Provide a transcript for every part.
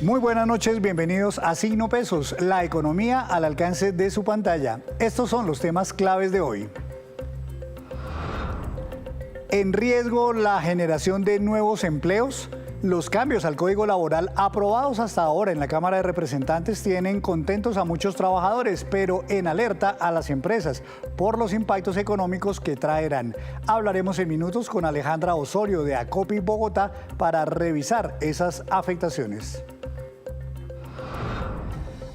Muy buenas noches, bienvenidos a Signo Pesos, la economía al alcance de su pantalla. Estos son los temas claves de hoy. En riesgo la generación de nuevos empleos. Los cambios al Código Laboral aprobados hasta ahora en la Cámara de Representantes tienen contentos a muchos trabajadores, pero en alerta a las empresas por los impactos económicos que traerán. Hablaremos en minutos con Alejandra Osorio de Acopi Bogotá para revisar esas afectaciones.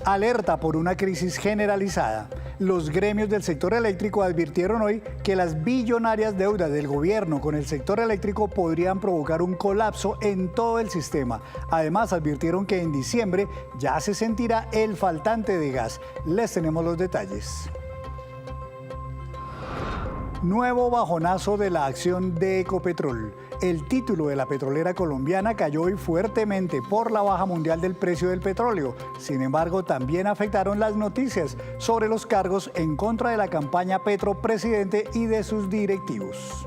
Alerta por una crisis generalizada. Los gremios del sector eléctrico advirtieron hoy que las billonarias deudas del gobierno con el sector eléctrico podrían provocar un colapso en todo el sistema. Además, advirtieron que en diciembre ya se sentirá el faltante de gas. Les tenemos los detalles. Nuevo bajonazo de la acción de Ecopetrol. El título de la petrolera colombiana cayó hoy fuertemente por la baja mundial del precio del petróleo. Sin embargo, también afectaron las noticias sobre los cargos en contra de la campaña Petro Presidente y de sus directivos.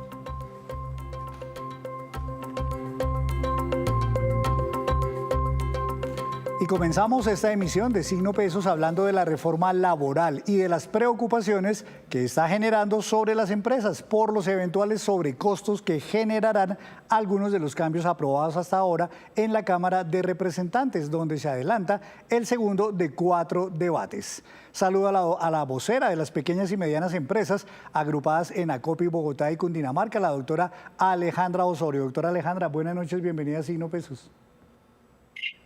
Y comenzamos esta emisión de Signo Pesos hablando de la reforma laboral y de las preocupaciones que está generando sobre las empresas por los eventuales sobrecostos que generarán algunos de los cambios aprobados hasta ahora en la Cámara de Representantes, donde se adelanta el segundo de 4 debates. Saludo a la vocera de las pequeñas y medianas empresas agrupadas en Acopi, Bogotá y Cundinamarca, la doctora Alejandra Osorio. Doctora Alejandra, buenas noches, bienvenida a Signo Pesos.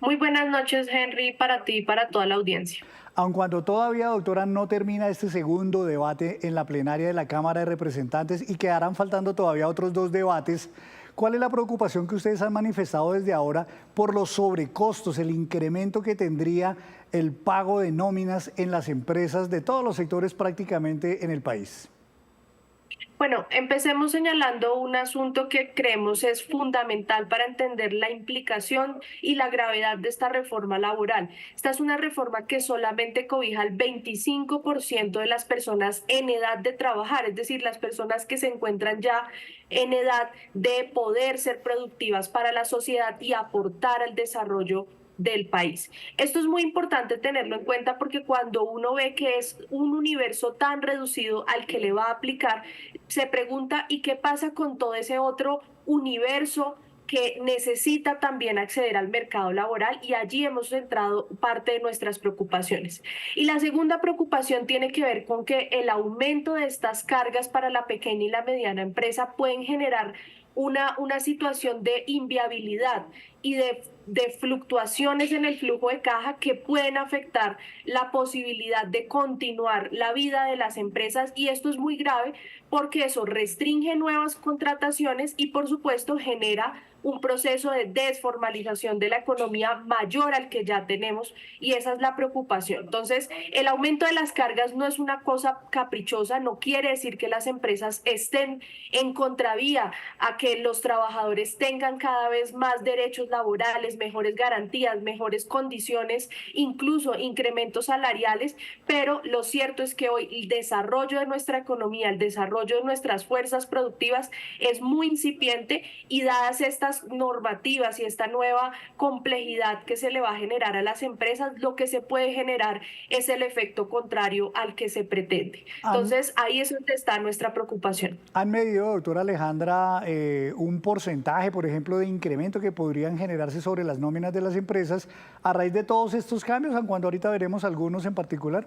Muy buenas noches, Henry, para ti y para toda la audiencia. Aun cuando todavía, doctora, no termina este segundo debate en la plenaria de la Cámara de Representantes y quedarán faltando todavía otros 2 debates, ¿cuál es la preocupación que ustedes han manifestado desde ahora por los sobrecostos, el incremento que tendría el pago de nóminas en las empresas de todos los sectores prácticamente en el país? Bueno, empecemos señalando un asunto que creemos es fundamental para entender la implicación y la gravedad de esta reforma laboral. Esta es una reforma que solamente cobija al 25% de las personas en edad de trabajar, es decir, las personas que se encuentran ya en edad de poder ser productivas para la sociedad y aportar al desarrollo del país. Esto es muy importante tenerlo en cuenta porque cuando uno ve que es un universo tan reducido al que le va a aplicar, se pregunta ¿y qué pasa con todo ese otro universo que necesita también acceder al mercado laboral? Y allí hemos centrado parte de nuestras preocupaciones. Y la segunda preocupación tiene que ver con que el aumento de estas cargas para la pequeña y la mediana empresa pueden generar una situación de inviabilidad y de fluctuaciones en el flujo de caja que pueden afectar la posibilidad de continuar la vida de las empresas, y esto es muy grave porque eso restringe nuevas contrataciones y por supuesto genera un proceso de desformalización de la economía mayor al que ya tenemos, y esa es la preocupación. Entonces, el aumento de las cargas no es una cosa caprichosa, no quiere decir que las empresas estén en contravía a que los trabajadores tengan cada vez más derechos laborales, mejores garantías, mejores condiciones, incluso incrementos salariales, pero lo cierto es que hoy el desarrollo de nuestra economía, el desarrollo de nuestras fuerzas productivas es muy incipiente, y dadas estas normativas y esta nueva complejidad que se le va a generar a las empresas, lo que se puede generar es el efecto contrario al que se pretende. Entonces, ahí es donde está nuestra preocupación. ¿Han medido, doctora Alejandra, un porcentaje, por ejemplo, de incremento que podrían generarse sobre las nóminas de las empresas a raíz de todos estos cambios, aun cuando ahorita veremos algunos en particular?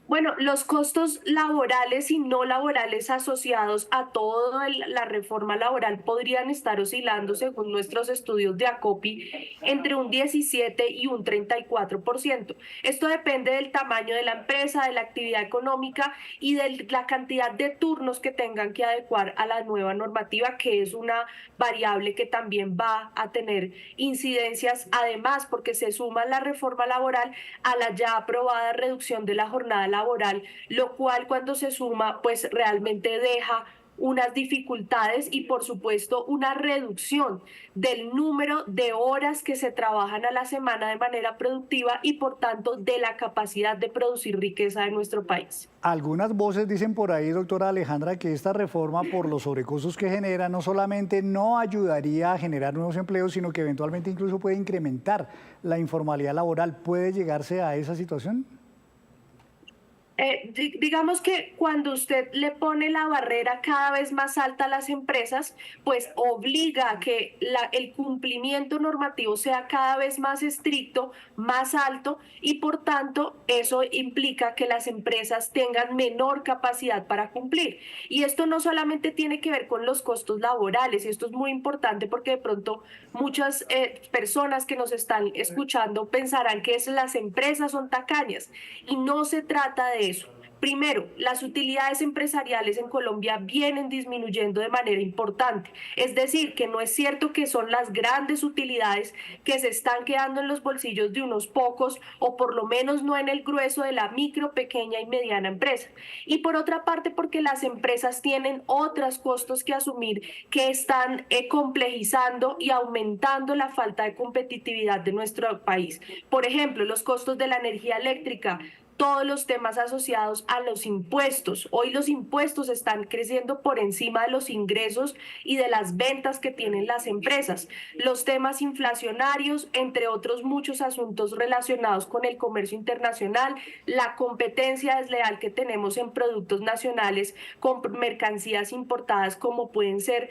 Bueno, los costos laborales y no laborales asociados a toda la reforma laboral podrían estar oscilando, según nuestros estudios de Acopi, entre un 17 y un 34%. Esto depende del tamaño de la empresa, de la actividad económica y de la cantidad de turnos que tengan que adecuar a la nueva normativa, que es una variable que también va a tener incidencias, además porque se suma la reforma laboral a la ya aprobada reducción de la jornada laboral, lo cual cuando se suma pues realmente deja unas dificultades y por supuesto una reducción del número de horas que se trabajan a la semana de manera productiva y por tanto de la capacidad de producir riqueza en nuestro país. Algunas voces dicen por ahí, doctora Alejandra, que esta reforma, por los sobrecostos que genera, no solamente no ayudaría a generar nuevos empleos, sino que eventualmente incluso puede incrementar la informalidad laboral. ¿Puede llegarse a esa situación? Digamos que cuando usted le pone la barrera cada vez más alta a las empresas, pues obliga a que el cumplimiento normativo sea cada vez más estricto, más alto y por tanto eso implica que las empresas tengan menor capacidad para cumplir. Y esto no solamente tiene que ver con los costos laborales, y esto es muy importante porque de pronto muchas personas que nos están escuchando pensarán que las empresas son tacañas y no se trata de eso. Primero, las utilidades empresariales en Colombia vienen disminuyendo de manera importante. Es decir, que no es cierto que son las grandes utilidades que se están quedando en los bolsillos de unos pocos o por lo menos no en el grueso de la micro, pequeña y mediana empresa. Y por otra parte, porque las empresas tienen otros costos que asumir que están complejizando y aumentando la falta de competitividad de nuestro país. Por ejemplo, los costos de la energía eléctrica, todos los temas asociados a los impuestos. Hoy los impuestos están creciendo por encima de los ingresos y de las ventas que tienen las empresas. Los temas inflacionarios, entre otros muchos asuntos relacionados con el comercio internacional, la competencia desleal que tenemos en productos nacionales con mercancías importadas como pueden ser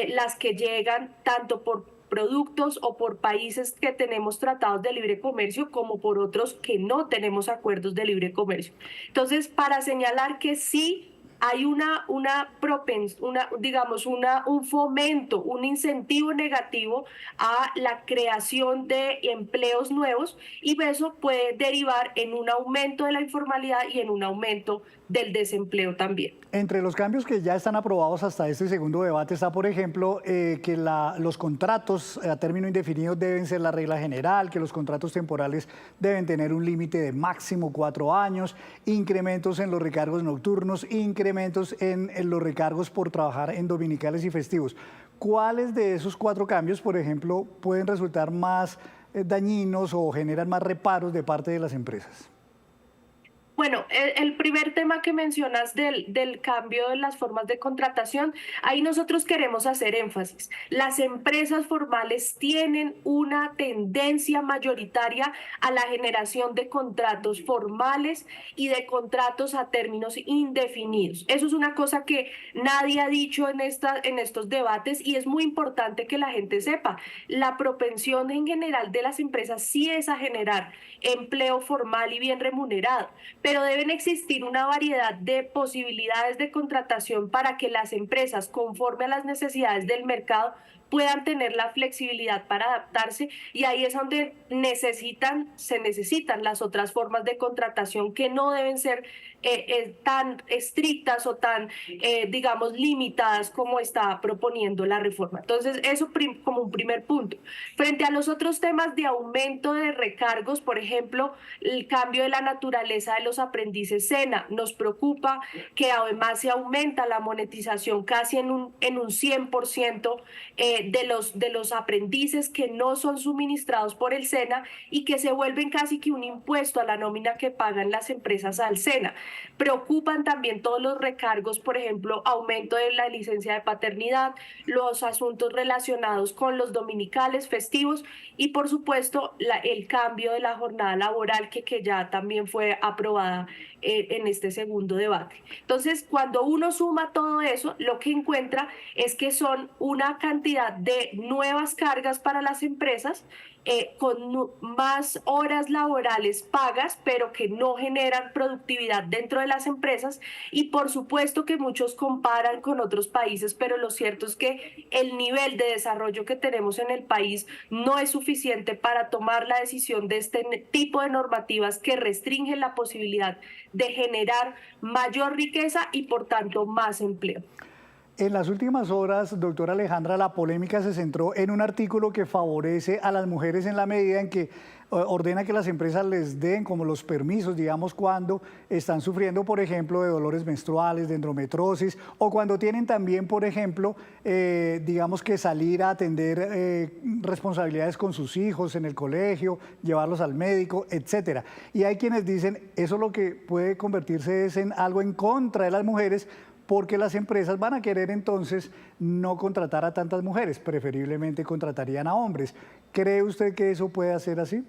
las que llegan tanto por productos o por países que tenemos tratados de libre comercio como por otros que no tenemos acuerdos de libre comercio. Entonces, para señalar que sí hay un fomento, un incentivo negativo a la creación de empleos nuevos y eso puede derivar en un aumento de la informalidad y en un aumento del desempleo también. Entre los cambios que ya están aprobados hasta este segundo debate está, por ejemplo, que los contratos a término indefinido deben ser la regla general, que los contratos temporales deben tener un límite de máximo 4 años, incrementos en los recargos nocturnos, incrementos en los recargos por trabajar en dominicales y festivos. ¿Cuáles de esos 4 cambios, por ejemplo, pueden resultar más dañinos o generan más reparos de parte de las empresas? Bueno, el primer tema que mencionas del cambio de las formas de contratación, ahí nosotros queremos hacer énfasis. Las empresas formales tienen una tendencia mayoritaria a la generación de contratos formales y de contratos a términos indefinidos. Eso es una cosa que nadie ha dicho en estos debates y es muy importante que la gente sepa. La propensión en general de las empresas sí es a generar empleo formal y bien remunerado, pero deben existir una variedad de posibilidades de contratación para que las empresas, conforme a las necesidades del mercado, puedan tener la flexibilidad para adaptarse y ahí es donde se necesitan las otras formas de contratación que no deben ser tan estrictas o tan, digamos, limitadas como está proponiendo la reforma. Entonces, eso como un primer punto. Frente a los otros temas de aumento de recargos, por ejemplo, el cambio de la naturaleza de los aprendices SENA, nos preocupa que además se aumenta la monetización casi en un 100% de los aprendices que no son suministrados por el SENA y que se vuelven casi que un impuesto a la nómina que pagan las empresas al SENA. Preocupan también todos los recargos, por ejemplo, aumento de la licencia de paternidad, los asuntos relacionados con los dominicales, festivos y, por supuesto, el cambio de la jornada laboral que ya también fue aprobada en este segundo debate. Entonces, cuando uno suma todo eso, lo que encuentra es que son una cantidad de nuevas cargas para las empresas con más horas laborales pagas, pero que no generan productividad dentro de las empresas. Y por supuesto que muchos comparan con otros países, pero lo cierto es que el nivel de desarrollo que tenemos en el país no es suficiente para tomar la decisión de este tipo de normativas que restringen la posibilidad de generar mayor riqueza y por tanto más empleo. En las últimas horas, doctora Alejandra, la polémica se centró en un artículo que favorece a las mujeres en la medida en que ordena que las empresas les den como los permisos, digamos, cuando están sufriendo, por ejemplo, de dolores menstruales, de endometriosis, o cuando tienen también, por ejemplo, digamos que salir a atender responsabilidades con sus hijos en el colegio, llevarlos al médico, etcétera. Y hay quienes dicen, eso lo que puede convertirse es en algo en contra de las mujeres, porque las empresas van a querer entonces no contratar a tantas mujeres, preferiblemente contratarían a hombres. ¿Cree usted que eso puede ser así?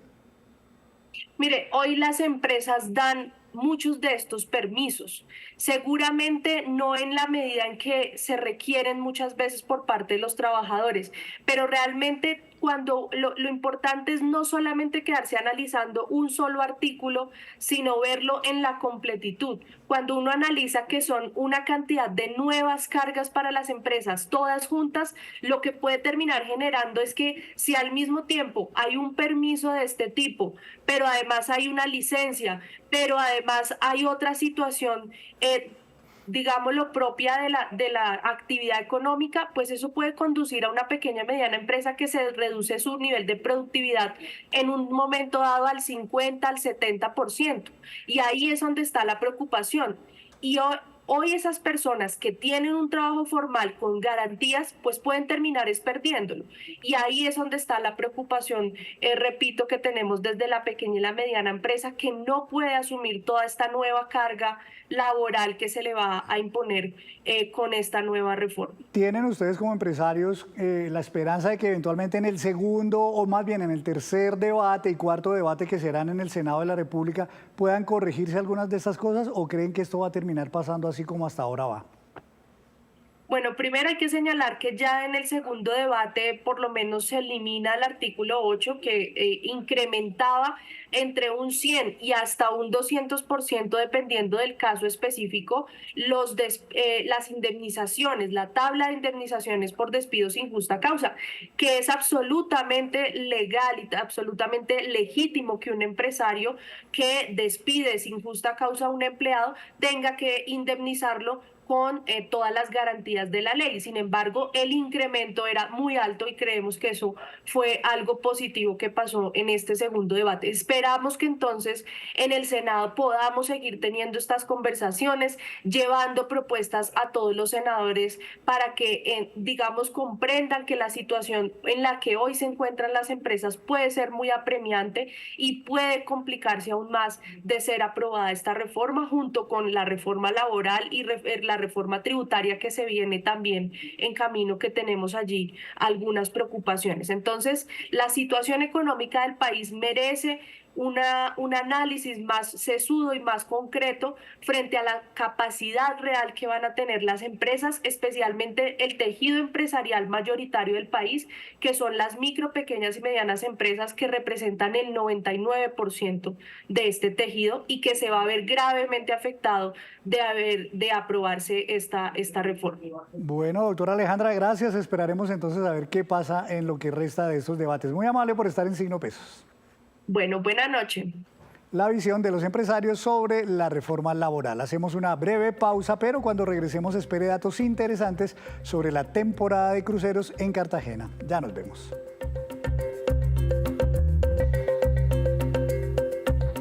Mire, hoy las empresas dan muchos de estos permisos, seguramente no en la medida en que se requieren muchas veces por parte de los trabajadores, pero realmente cuando lo importante es no solamente quedarse analizando un solo artículo, sino verlo en la completitud. Cuando uno analiza que son una cantidad de nuevas cargas para las empresas, todas juntas, lo que puede terminar generando es que si al mismo tiempo hay un permiso de este tipo, pero además hay una licencia, pero además hay otra situación, digámoslo, propia de la actividad económica, pues eso puede conducir a una pequeña y mediana empresa que se reduce su nivel de productividad en un momento dado al 50, al 70%. Y ahí es donde está la preocupación. Y hoy esas personas que tienen un trabajo formal con garantías, pues pueden terminar perdiéndolo. Y ahí es donde está la preocupación, repito, que tenemos desde la pequeña y la mediana empresa, que no puede asumir toda esta nueva carga laboral que se le va a imponer con esta nueva reforma. ¿Tienen ustedes como empresarios la esperanza de que eventualmente en el segundo o más bien en el tercer debate y cuarto debate que serán en el Senado de la República puedan corregirse algunas de estas cosas o creen que esto va a terminar pasando así como hasta ahora va? Bueno, primero hay que señalar que ya en el segundo debate por lo menos se elimina el artículo 8 que incrementaba entre un 100 y hasta un 200% dependiendo del caso específico las indemnizaciones, la tabla de indemnizaciones por despido sin justa causa, que es absolutamente legal y absolutamente legítimo que un empresario que despide sin justa causa a un empleado tenga que indemnizarlo con todas las garantías de la ley. Sin embargo, el incremento era muy alto y creemos que eso fue algo positivo que pasó en este segundo debate. Esperamos que entonces en el Senado podamos seguir teniendo estas conversaciones, llevando propuestas a todos los senadores para que, digamos, comprendan que la situación en la que hoy se encuentran las empresas puede ser muy apremiante y puede complicarse aún más de ser aprobada esta reforma junto con la reforma laboral y la reforma tributaria que se viene también en camino, que tenemos allí algunas preocupaciones. Entonces, la situación económica del país merece un análisis más sesudo y más concreto frente a la capacidad real que van a tener las empresas, especialmente el tejido empresarial mayoritario del país, que son las micro, pequeñas y medianas empresas que representan el 99% de este tejido y que se va a ver gravemente afectado de aprobarse esta reforma. Bueno, doctora Alejandra, gracias. Esperaremos entonces a ver qué pasa en lo que resta de estos debates. Muy amable por estar en Signo Pesos. Bueno, buena noche. La visión de los empresarios sobre la reforma laboral. Hacemos una breve pausa, pero cuando regresemos espere datos interesantes sobre la temporada de cruceros en Cartagena. Ya nos vemos.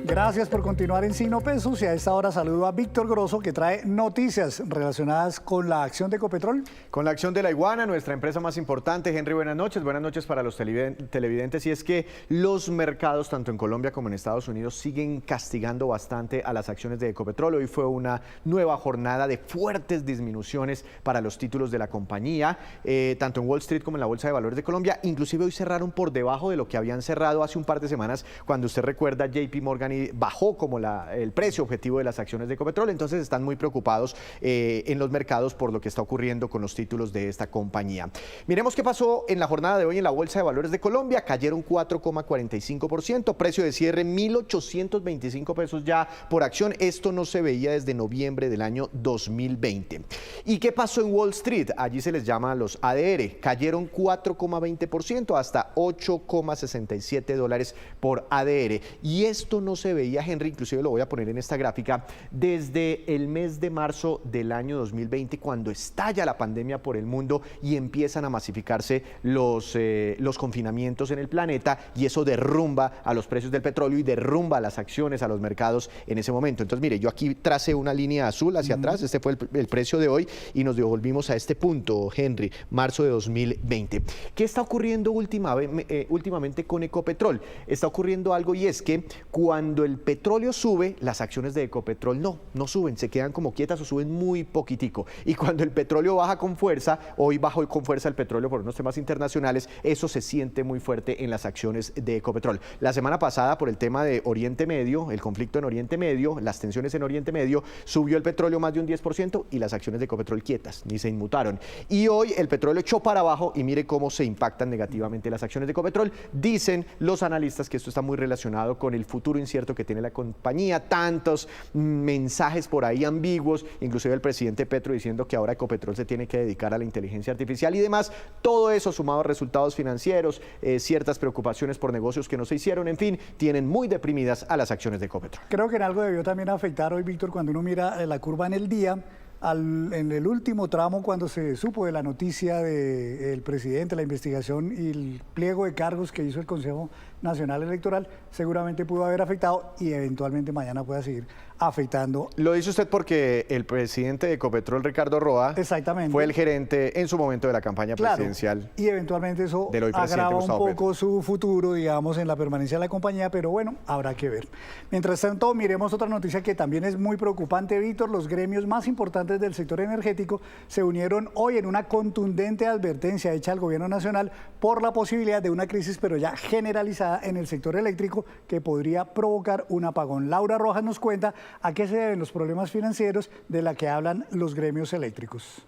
Gracias por continuar en Signo Pesos y a esta hora saludo a Víctor Grosso que trae noticias relacionadas con la acción de Ecopetrol. Con la acción de La Iguana, nuestra empresa más importante. Henry, buenas noches para los televidentes. Y es que los mercados, tanto en Colombia como en Estados Unidos, siguen castigando bastante a las acciones de Ecopetrol. Hoy fue una nueva jornada de fuertes disminuciones para los títulos de la compañía, tanto en Wall Street como en la Bolsa de Valores de Colombia. Inclusive hoy cerraron por debajo de lo que habían cerrado hace un par de semanas, cuando usted recuerda, JP Morgan bajó como el precio objetivo de las acciones de Ecopetrol. Entonces están muy preocupados en los mercados por lo que está ocurriendo con los títulos de esta compañía. Miremos qué pasó en la jornada de hoy en la Bolsa de Valores de Colombia. Cayeron 4,45%, precio de cierre 1.825 pesos ya por acción. Esto no se veía desde noviembre del año 2020. ¿Y qué pasó en Wall Street? Allí se les llama los ADR. Cayeron 4,20% hasta $8,67 por ADR. Y esto no se veía, Henry, inclusive lo voy a poner en esta gráfica, desde el mes de marzo del año 2020, cuando estalla la pandemia por el mundo y empiezan a masificarse los confinamientos en el planeta, y eso derrumba a los precios del petróleo y derrumba las acciones, a los mercados en ese momento. Entonces, mire, yo aquí tracé una línea azul hacia atrás, este fue el precio de hoy, y nos devolvimos a este punto, Henry, marzo de 2020. ¿Qué está ocurriendo últimamente con Ecopetrol? Está ocurriendo algo, y es que cuando el petróleo sube, las acciones de Ecopetrol no suben, se quedan como quietas o suben muy poquitico. Y cuando el petróleo baja con fuerza, hoy bajó con fuerza el petróleo por unos temas internacionales, eso se siente muy fuerte en las acciones de Ecopetrol. La semana pasada, por el tema de Oriente Medio, el conflicto en Oriente Medio, las tensiones en Oriente Medio, subió el petróleo más de un 10% y las acciones de Ecopetrol quietas, ni se inmutaron. Y hoy el petróleo echó para abajo y mire cómo se impactan negativamente las acciones de Ecopetrol. Dicen los analistas que esto está muy relacionado con el futuro incierto que tiene la compañía, tantos mensajes por ahí ambiguos, inclusive el presidente Petro diciendo que ahora Ecopetrol se tiene que dedicar a la inteligencia artificial y demás. Todo eso sumado a resultados financieros, ciertas preocupaciones por negocios que no se hicieron, en fin, tienen muy deprimidas a las acciones de Ecopetrol. Creo que en algo debió también afectar hoy, Víctor, cuando uno mira la curva en el día. En el último tramo, cuando se supo de la noticia del presidente, la investigación y el pliego de cargos que hizo el Consejo Nacional Electoral, seguramente pudo haber afectado y eventualmente mañana pueda seguir afectando. Lo dice usted porque el presidente de Ecopetrol, Ricardo Roa, exactamente, fue el gerente en su momento de la campaña presidencial. Y eventualmente eso agrava un poco su futuro, digamos, en la permanencia de la compañía, pero bueno, habrá que ver. Mientras tanto, miremos otra noticia que también es muy preocupante, Víctor. Los gremios más importantes del sector energético se unieron hoy en una contundente advertencia hecha al gobierno nacional por la posibilidad de una crisis, pero ya generalizada en el sector eléctrico, que podría provocar un apagón. Laura Rojas nos cuenta a qué se deben los problemas financieros de la que hablan los gremios eléctricos.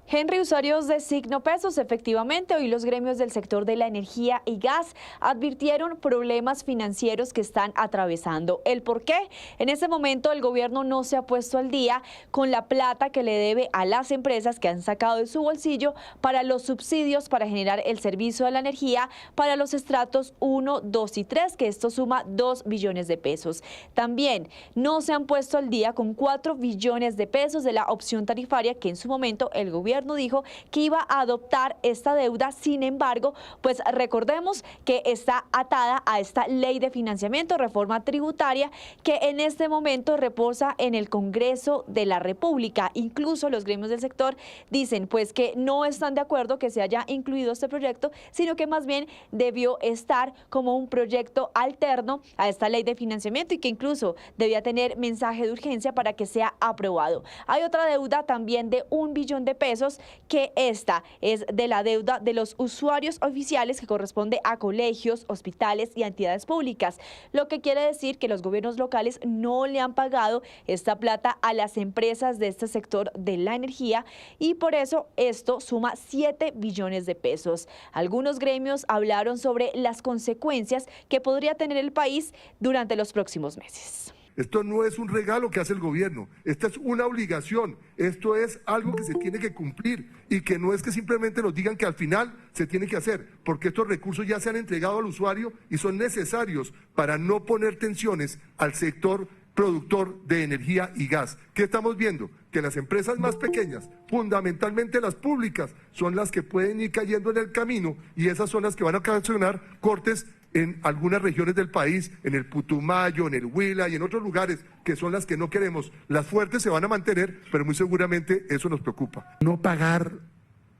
Henry, usuarios de signo pesos, efectivamente, hoy los gremios del sector de la energía y gas advirtieron problemas financieros que están atravesando. ¿El por qué? En este momento el gobierno no se ha puesto al día con la plata que le debe a las empresas que han sacado de su bolsillo para los subsidios para generar el servicio de la energía para los estratos 1, 2 y 3, que esto suma 2 billones de pesos. También no se han puesto al día con 4 billones de pesos de la opción tarifaria que en su momento el gobierno dijo que iba a adoptar esta deuda. Sin embargo, pues recordemos que está atada a esta ley de financiamiento, reforma tributaria, que en este momento reposa en el Congreso de la República. Incluso los gremios del sector dicen pues que no están de acuerdo que se haya incluido este proyecto, sino que más bien debió estar como un proyecto alterno a esta ley de financiamiento y que incluso debía tener mensaje de urgencia para que sea aprobado. Hay otra deuda también de 1 billón de pesos, que esta es de la deuda de los usuarios oficiales que corresponde a colegios, hospitales y entidades públicas, lo que quiere decir que los gobiernos locales no le han pagado esta plata a las empresas de este sector de la energía y por eso esto suma 7 billones de pesos. Algunos gremios hablaron sobre las consecuencias que podría tener el país durante los próximos meses. Esto no es un regalo que hace el gobierno, esta es una obligación, esto es algo que se tiene que cumplir y que no es que simplemente nos digan que al final se tiene que hacer, porque estos recursos ya se han entregado al usuario y son necesarios para no poner tensiones al sector productor de energía y gas. ¿Qué estamos viendo? Que las empresas más pequeñas, fundamentalmente las públicas, son las que pueden ir cayendo en el camino y esas son las que van a ocasionar cortes en algunas regiones del país, en el Putumayo, en el Huila y en otros lugares que son las que no queremos. Las fuertes se van a mantener, pero muy seguramente eso nos preocupa. No pagar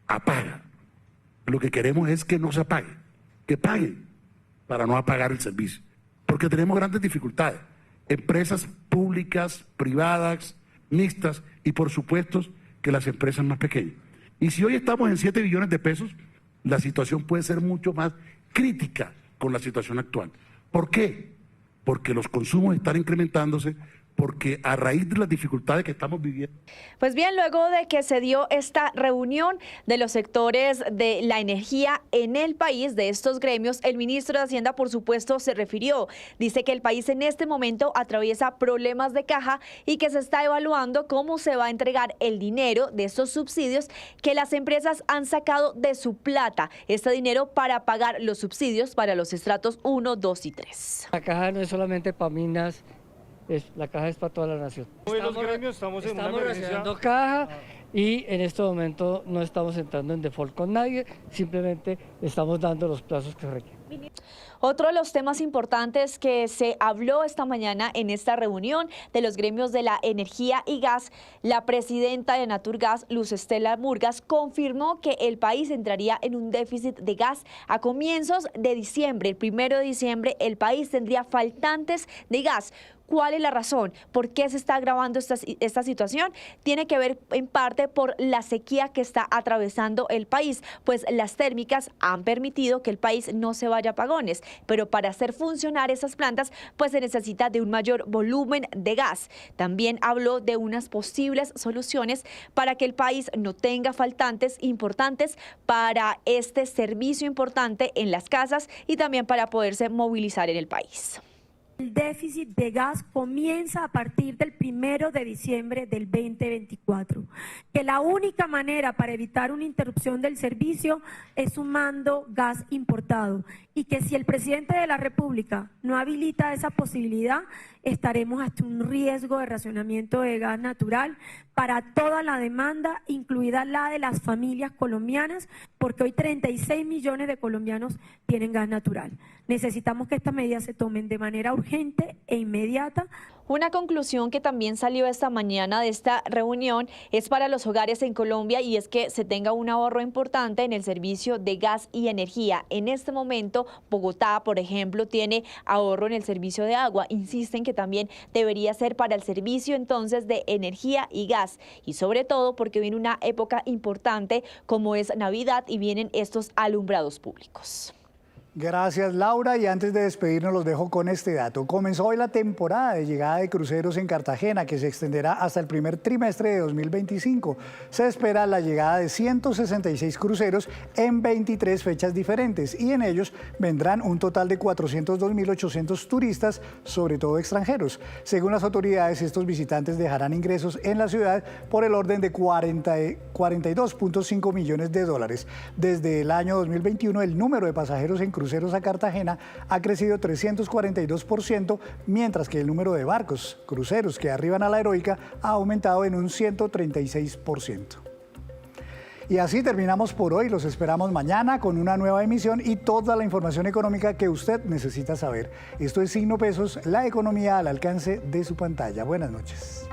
apaga. Lo que queremos es que no se apague, que paguen para no apagar el servicio, porque tenemos grandes dificultades. Empresas públicas, privadas, mixtas y por supuesto que las empresas más pequeñas. Y si hoy estamos en 7 billones de pesos, la situación puede ser mucho más crítica con la situación actual. ¿Por qué? Porque los consumos están incrementándose, porque a raíz de las dificultades que estamos viviendo. Pues bien, luego de que se dio esta reunión de los sectores de la energía en el país, de estos gremios, el ministro de Hacienda, por supuesto, se refirió. Dice que el país en este momento atraviesa problemas de caja y que se está evaluando cómo se va a entregar el dinero de estos subsidios que las empresas han sacado de su plata. Este dinero para pagar los subsidios para los estratos 1, 2 y 3. La caja no es solamente para minas. La caja es para toda la nación. Hoy los gremios estamos en una emergencia. Estamos caja y en este momento no estamos entrando en default con nadie, simplemente estamos dando los plazos que requieren. Otro de los temas importantes que se habló esta mañana en esta reunión de los gremios de la energía y gas, la presidenta de Naturgas, Luz Estela Murgas, confirmó que el país entraría en un déficit de gas a comienzos de diciembre. El 1 de diciembre el país tendría faltantes de gas. ¿Cuál es la razón? ¿Por qué se está agravando esta situación? Tiene que ver en parte por la sequía que está atravesando el país, pues las térmicas han permitido que el país no se vaya a apagones, pero para hacer funcionar esas plantas, pues se necesita de un mayor volumen de gas. También habló de unas posibles soluciones para que el país no tenga faltantes importantes para este servicio importante en las casas y también para poderse movilizar en el país. El déficit de gas comienza a partir del 1 de diciembre del 2024, que la única manera para evitar una interrupción del servicio es sumando gas importado y que si el presidente de la República no habilita esa posibilidad, estaremos ante un riesgo de racionamiento de gas natural para toda la demanda, incluida la de las familias colombianas, porque hoy 36 millones de colombianos tienen gas natural. Necesitamos que estas medidas se tomen de manera urgente e inmediata. Una conclusión que también salió esta mañana de esta reunión es para los hogares en Colombia y es que se tenga un ahorro importante en el servicio de gas y energía. En este momento, Bogotá, por ejemplo, tiene ahorro en el servicio de agua. Insisten que también debería ser para el servicio entonces de energía y gas y sobre todo porque viene una época importante como es Navidad y vienen estos alumbrados públicos. Gracias, Laura. Y antes de despedirnos los dejo con este dato. Comenzó hoy la temporada de llegada de cruceros en Cartagena, que se extenderá hasta el primer trimestre de 2025. Se espera la llegada de 166 cruceros en 23 fechas diferentes y en ellos vendrán un total de 402.800 turistas, sobre todo extranjeros. Según las autoridades, estos visitantes dejarán ingresos en la ciudad por el orden de 42.5 millones de dólares. Desde el año 2021, el número de pasajeros en cruceros a Cartagena ha crecido 342%, mientras que el número de barcos, cruceros que arriban a la Heroica ha aumentado en un 136%. Y así terminamos por hoy. Los esperamos mañana con una nueva emisión y toda la información económica que usted necesita saber. Esto es Signo Pesos, la economía al alcance de su pantalla. Buenas noches.